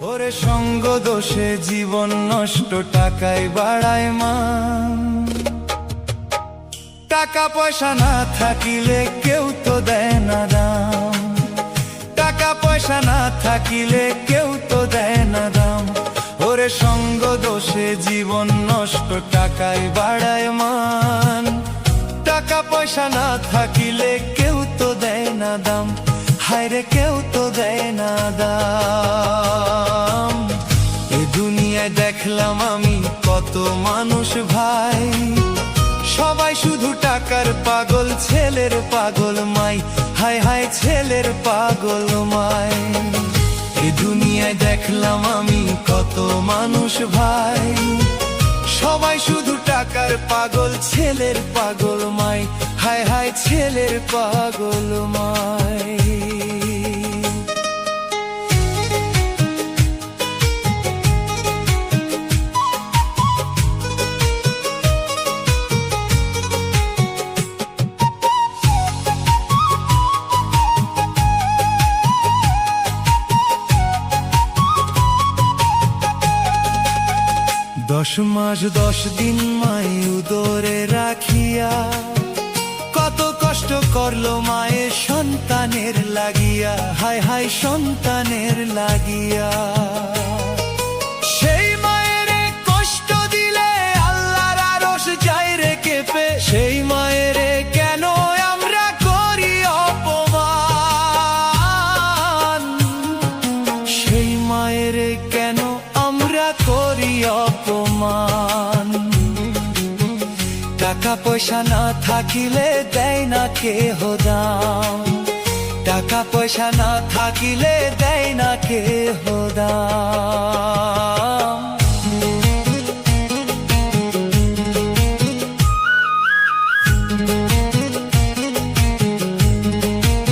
ওরে সঙ্গ দোষে জীবন নষ্ট, টাকায় বাড়ায় মান। টাকা পয়সা না থাকিলে কেউ তো দেয় না দাম, টাকা পয়সা না থাকিলে কেউ তো দেয় না দাম। ওরে সঙ্গ দোষে জীবন নষ্ট, টাকায় বাড়ায় মান। টাকা পয়সা না থাকিলে কেউ তো দেয় না দাম, হায়রে কেউ তো দেয় না দাম। এ দুনিয়ায় দেখলাম আমি কত মানুষ ভাই, সবাই শুধু টাকার পাগল, ছেলের পাগল মাই, হায় হায় ছেলের পাগল মাই। এ দুনিয়ায় দেখলাম আমি কত মানুষ ভাই, সবাই শুধু টাকার পাগল, ছেলের পাগল মাই, হায় হায় ছেলের পাগল মাই। দশ মাস 10 দিন মাই উদরে রাখিয়া, কত কষ্ট করলো মায়ের সন্তানের লাগিয়া, হায় হায় সন্তানের লাগিয়া। সেই মায়ের কষ্ট দিলে আল্লাহর আরশ যায় রে কেঁপে, সেই মায়ের কেন আমরা করি অপমান, সেই মায়ের কেন আমরা করি অপমান। টাকা পয়সা না থাকিলে দেয় না কেহ দাম, টাকা পয়সা না থাকিলে দেয় না কেহ দাম।